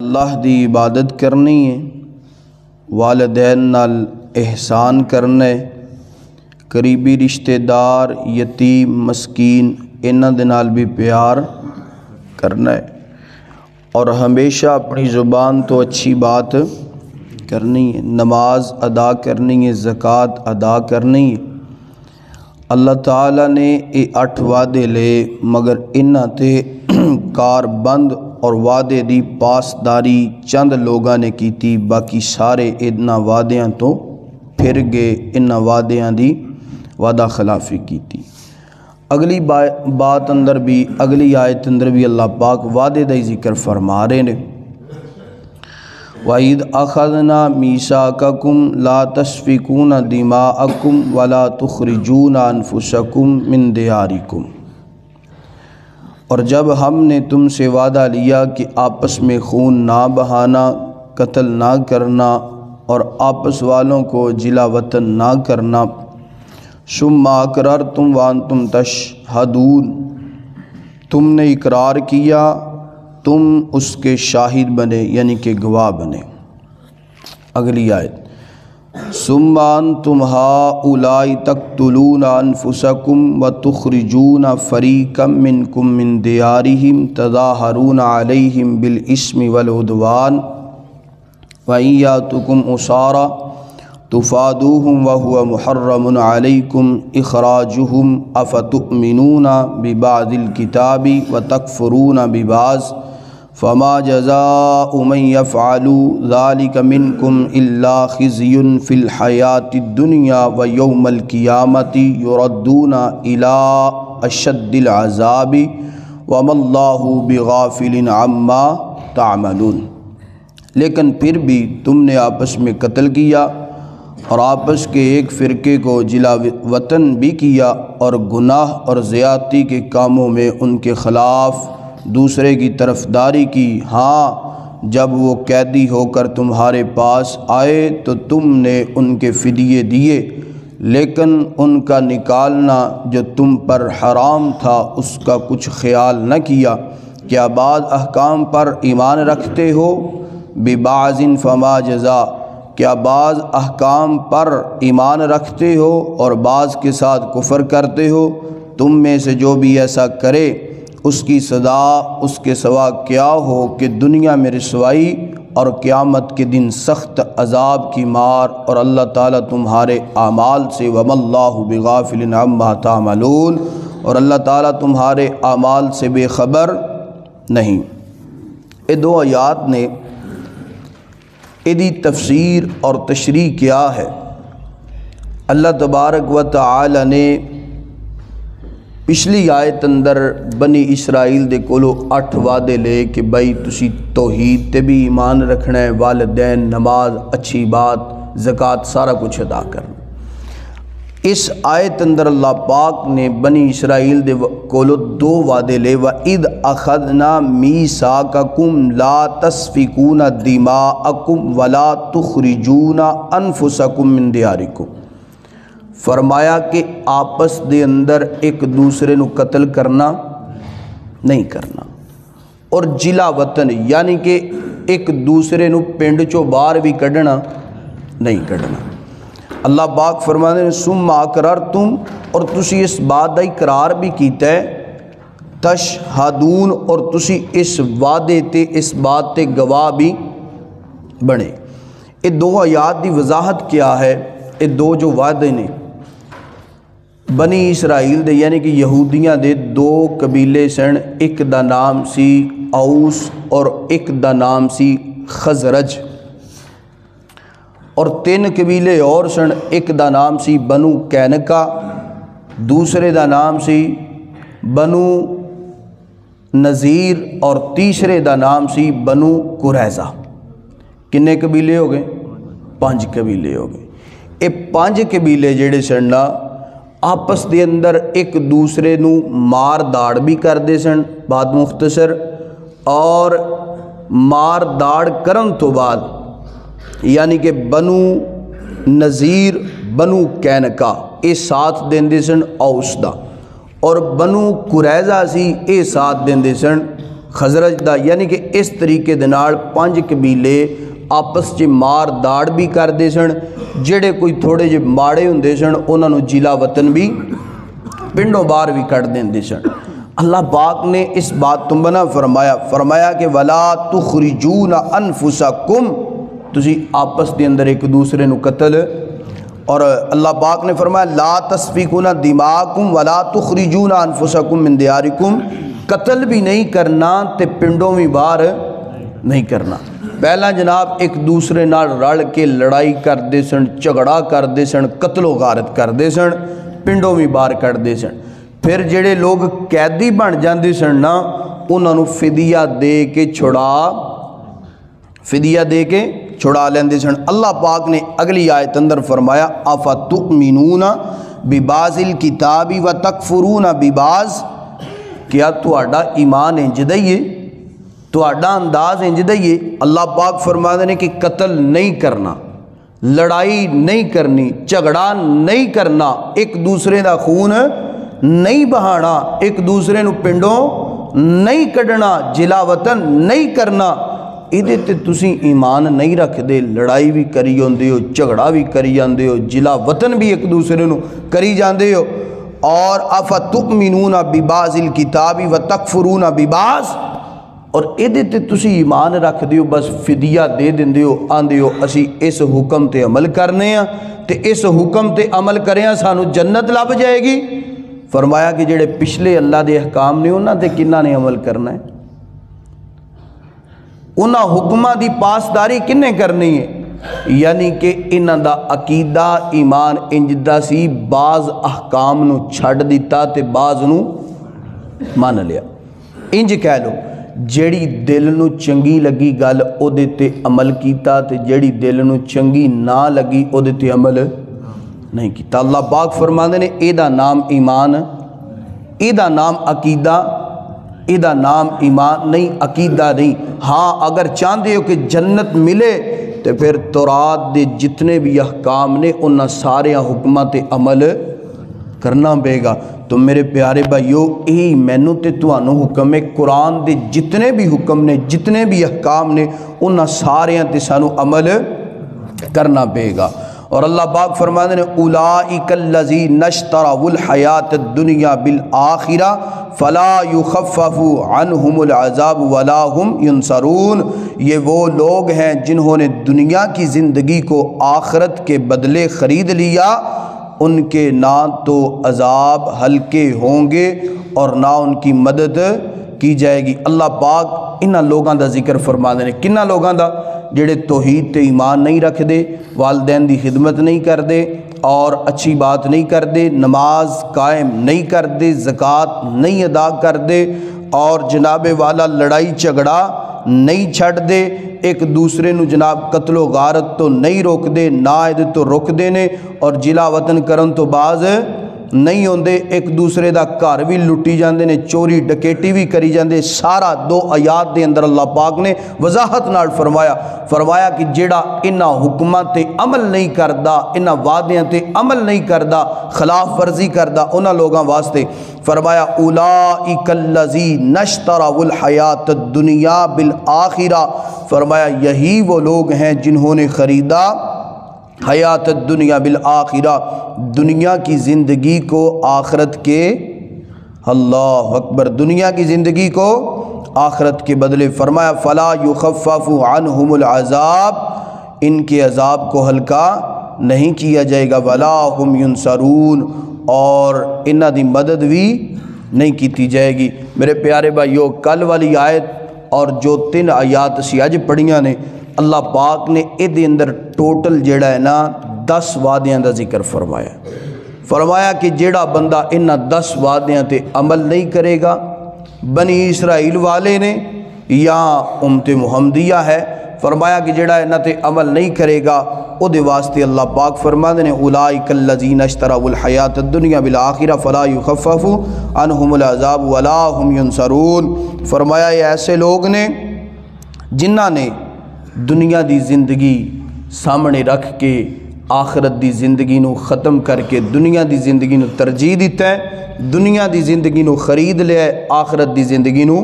اللہ دی عبادت کرنی ہے، والدین نال احسان کرنا ہے، قریبی رشتہ دار یتیم مسکین انہاں دے نال بھی پیار کرنا ہے، اور ہمیشہ اپنی زبان تو اچھی بات کرنی ہے، نماز ادا کرنی ہے، زکوٰۃ ادا کرنی ہے۔ اللہ تعالیٰ نے یہ 8 وعدے لے مگر انہاں تے کار بند اور وعدے دی پاسداری چند لوگاں نے کیتی، باقی سارے انہاں وعدیاں تو پھر گئے، انہاں وعدیاں دی وعدہ خلافی کیتی۔ اگلی بات اندر بھی، اگلی آیت اندر بھی اللہ پاک وعدے دا ذکر فرما رہے نے، وَإِذْ أَخَذْنَا مِيثَاقَكُمْ لَا تَسْفِكُونَ دِمَاءَكُمْ وَلَا تُخْرِجُونَ أَنفُسَكُمْ مِنْ دِيَارِكُمْ، اور جب ہم نے تم سے وعدہ لیا کہ آپس میں خون نہ بہانا، قتل نہ کرنا اور آپس والوں کو جلا وطن نہ کرنا، ثم اقررتم وانتم تشہدون، تم نے اقرار کیا، تم اس کے شاہد بنے یعنی کہ گواہ بنے۔ اگلی آیت، ثم انتم ہؤلاء تقتلون انفسکم وتخرجون فریقا منکم من دیارہم تظاہرون علیہم بالاسم والعدوان وإن یأتکم اسارى تفادوہم وہو محرم علیکم اخراجہم افتؤمنون ببعض الکتاب وتکفرون ببعض فما جزاء من يفعل ذلك منكم إلا خزي في الحياة الدنيا ويوم القيامة يردون إلى أشد العذاب وما الله بغافل عما تعملون۔ لیکن پھر بھی تم نے آپس میں قتل کیا اور آپس کے ایک فرقے کو جلا وطن بھی کیا، اور گناہ اور زیادتی کے کاموں میں ان کے خلاف دوسرے کی طرفداری کی۔ ہاں، جب وہ قیدی ہو کر تمہارے پاس آئے تو تم نے ان کے فدیے دیے، لیکن ان کا نکالنا جو تم پر حرام تھا اس کا کچھ خیال نہ کیا۔ کیا بعض احکام پر ایمان رکھتے ہو؟ ببعض فما جزا، کیا بعض احکام پر ایمان رکھتے ہو اور بعض کے ساتھ کفر کرتے ہو؟ تم میں سے جو بھی ایسا کرے اس کی سزا اس کے سوا کیا ہو کہ دنیا میں رسوائی اور قیامت کے دن سخت عذاب کی مار، اور اللہ تعالیٰ تمہارے اعمال سے وَمَا اللَّهُ بِغَافِلٍ عَمَّا تَعْمَلُونَ، اور اللہ تعالیٰ تمہارے اعمال سے بے خبر نہیں۔ یہ 2 آیات نے ادی تفسیر اور تشریح کیا ہے؟ اللہ تبارک و تعالی نے پچھلی آیت اندر بنی اسرائیل دے کولو 8 وعدے لے کہ بھائی تسی توحید تے بھی ایمان رکھنا ہے، والدین، نماز، اچھی بات، زکوٰۃ، سارا کچھ ادا کرنا۔ اس آیت اندر اللہ پاک نے بنی اسرائیل دے کولو 2 وعدے لے، وَإِذْ أَخَذْنَا مِيثَاقَكُمْ لَا تَسْفِكُونَ دِمَاءَكُمْ وَلَا تُخْرِجُونَ أَنفُسَكُمْ مِنْ دِيَارِكُمْ، فرمایا کہ آپس دے اندر ایک دوسرے نو قتل کرنا نہیں کرنا، اور جلا وطن یعنی کہ ایک دوسرے نو پنڈ چو باہر بھی کڈنا نہیں کڈنا۔ اللہ پاک فرماتے ہیں ثم اقررتم، اور تسی اس بات دا اقرار بھی کیتا ہے، تشہدون، اور تسی اس وعدے تے اس بات تے گواہ بھی بنے۔ یہ 2 آیات دی وضاحت کیا ہے؟ یہ 2 جو وعدے نے بنی اسرائیل دے یعنی کہ یہودیاں دے 2 قبیلے سن، ایک دا نام سی اوس اور ایک دا نام سی خزرج، اور 3 قبیلے اور سن، ایک دا نام سی بنو کینکا، دوسرے دا نام سی بنو نذیر، اور تیسرے دا نام سی بنو قریظہ۔ کنے قبیلے ہو گئے؟ 5 قبیلے ہو گئے۔ یہ 5 قبیلے جڑے سن نا آپس دے اندر ایک دوسرے نو مار داڑ بھی کردے سن، بات مختصر، اور مار داڑ کرن تو بعد یعنی کہ بنو نذیر، بنو کینکا یہ ساتھ دیندے سن اوس دا، اور بنو قریظہ سی یہ ساتھ دیندے سن خزرج دا، یعنی کہ اس طریقے دے نال 5 قبیلے آپس چ مار داڑ بھی کردے سن، جڑے کوئی تھوڑے جے ماڑے ہوندے سن انہاں نوں ضلع وطن بھی پنڈوں باہر بھی کٹ دیندے سن۔ اللہ پاک نے اس بات تو منع فرمایا کہ ولا تخرجون انفسکم، تسی آپس دے اندر ایک دوسرے نو قتل، اور اللہ پاک نے فرمایا لا تسفکون دماءکم ولا تخرجون انفسکم من دیارکم، قتل بھی نہیں کرنا تے پنڈوں بھی باہر نہیں کرنا۔ پہلا جناب ایک دوسرے نال رل کے لڑائی کردے سن، جھگڑا کردے سن، قتل و غارت کردے سن، پنڈوں بھی باہر کردے سن۔ پھر جڑے لوگ قیدی بن جاندے سن نا انہاں نوں فدیہ دے کے چھڑا لیندے سن۔ اللہ پاک نے اگلی آیت اندر فرمایا افتؤمنون ببعض الکتاب وتکفرون ببعض، کیا تہاڈا ایمان انج دا ہی ہے، تہاڈا انداز انج دا ہی ہے؟ اللہ پاک فرماتے ہیں کہ قتل نہیں کرنا، لڑائی نہیں کرنی، جھگڑا نہیں کرنا، ایک دوسرے دا خون نہیں بہانا، ایک دوسرے نو پنڈوں نہیں کڈنا، ضلع وطن نہیں کرنا۔ ایدے تے تسی ایمان نہیں رکھ دے، لڑائی بھی کری جاندے ہو، جھگڑا بھی کری جاندے ہو، ضلع وطن بھی ایک دوسرے نو کری جاندے ہو، اور افتؤمنون ببعض الکتاب وتکفرون ببعض، اور ایدے تے تسی ایمان رکھ دیو، بس فدیہ دے دیندے ہو، آندے ہو اسی اس حکم تے عمل کرنے ہیں تے اس حکم تے عمل کریں سانو جنت لب جائے گی۔ فرمایا کہ جڑے پچھلے اللہ دے احکام نے انہاں تے کنہ نے عمل کرنا ہے، انہاں حکمہ دی پاسداری کنے کرنی ہے؟ یعنی کہ انہاں دا عقیدہ ایمان انجدہ سی، بعض احکام نو چھڑ دیتا تے بعض نو مان لیا۔ انج کہہ لو جیڑی دل نو چنگی لگی گل او دے تے عمل کیتا تے جیڑی دل نو چنگی نہ لگی او دے تے عمل نہیں کیتا۔ اللہ پاک فرماندے نے اے دا نام ایمان، اے دا نام عقیدہ، اے دا نام ایمان نہیں، عقیدہ نہیں۔ ہاں اگر چاہتے ہو کہ جنت ملے تو پھر تورات دے جتنے بھی احکام نے انہاں سارے حکمات عمل کرنا پے گا۔ تو میرے پیارے بھائیو یہی مینوں تے تانوں حکم ہے، قرآن دے جتنے بھی حکم نے، جتنے بھی احکام نے، انہاں ساریاں تے سانو عمل کرنا پے گا۔ اور اللہ پاک فرماتے ہیں اولئک الذین اشتروا الحیاۃ الدنیا بالآخرہ فلا یخفف عنہم العذاب ولا ہم ینصرون، یہ وہ لوگ ہیں جنہوں نے دنیا کی زندگی کو آخرت کے بدلے خرید لیا، ان کے نہ تو عذاب ہلکے ہوں گے اور نہ ان کی مدد کی جائے گی۔ اللہ پاک انہاں لوگاں دا ذکر فرما دے، کنہ لوگاں دا؟ جڑے توحید تے ایمان نہیں رکھ دے، والدین دی خدمت نہیں کر دے اور اچھی بات نہیں کر دے، نماز قائم نہیں کر دے، زکوٰۃ نہیں ادا کر دے، اور جناب والا لڑائی جھگڑا نہیں چھڑ دے، ایک دوسرے نو جناب قتل و غارت تو نہیں روک دے، نائد تو روک دے نے، اور ضلع وطن کرن تو باز نہیں ہوندے، ایک دوسرے دا گھر بھی لٹی جاندے نے، چوری ڈکیٹی بھی کری جاندے۔ سارا 2 آیات دے اندر اللہ پاک نے وضاحت نال فرمایا کہ جیڑا انہاں حکمات تے عمل نہیں کردا، انہاں وعدیاں تے عمل نہیں کردا، خلاف ورزی کردا، انہاں لوگاں واسطے فرمایا اولئک الذین اشتروا الحیاۃ الدنیا بالآخرہ، فرمایا یہی وہ لوگ ہیں جنہوں نے خریدا حیات الدنیا بالآخرہ، دنیا کی زندگی کو آخرت کے، اللہ اکبر، دنیا کی زندگی کو آخرت کے بدلے۔ فرمایا فلا یخفف عنہم العذاب، ان کے عذاب کو ہلکا نہیں کیا جائے گا، ولا ہم ینصرون، اور انہاں دی مدد بھی نہیں کیتی جائے گی۔ میرے پیارے بھائیو کل والی آیت اور جو 3 آیات اسی اج پڑھیاں نے، اللہ پاک نے اے اندر ٹوٹل جیڑا ہے نا 10 وعدیاں دا ذکر فرمایا کہ جیڑا بندہ انہاں 10 وعدیاں تے عمل نہیں کرے گا، بنی اسرائیل والے نے یا امت محمدیہ ہے، فرمایا کہ جیڑا انہاں تے عمل نہیں کرے گا او دے واسطے اللہ پاک فرماتے ہیں اولئک الذین اشتروا الحیاۃ الدنیا بالآخرہ فلا یخفف عنہم العذاب ولا ہم ینصرون۔ فرمایا یہ ایسے لوگ نے جنہاں نے دنیا دی زندگی سامنے رکھ کے آخرت دی زندگی نو ختم کر کے دنیا دی زندگی نو ترجیح دیتا ہے، دنیا دی زندگی نو خرید لیا ہے، آخرت دی زندگی نو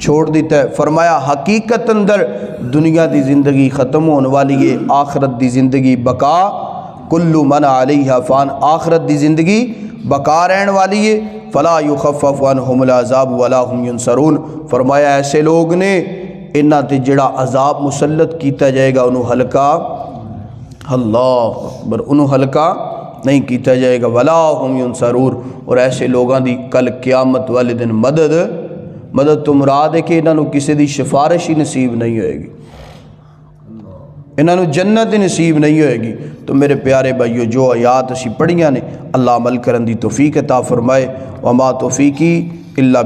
چھوڑ دیتا ہے۔ فرمایا حقیقت اندر دنیا دی زندگی ختم ہونے والی ہے، آخرت دی زندگی بقا، کل من علیہا فان، آخرت دی زندگی بقا رہن والی ہے، فلا یخفف عنہم العذاب ولا هم ینصرون۔ فرمایا ایسے لوگ نے انہاں تے جڑا عذاب مسلط کیتا جائے گا انہوں ہلکا، اللہ اکبر، انہوں ہلکا نہیں کیتا جائے گا، ولا هم ینصرون۔ اور ایسے لوگاں دی کل قیامت والے دن مدد تو مراد ہے کہ انہاں نو کسی دی سفارش ہی نصیب نہیں ہوئے گی، انہاں نو جنت نصیب نہیں ہوئے گی۔ تو میرے پیارے بھائیو، جو آیات اسی پڑھیاں نے، اللہ عمل کرن دی توفیق عطا فرمائے۔ وما توفیقی الا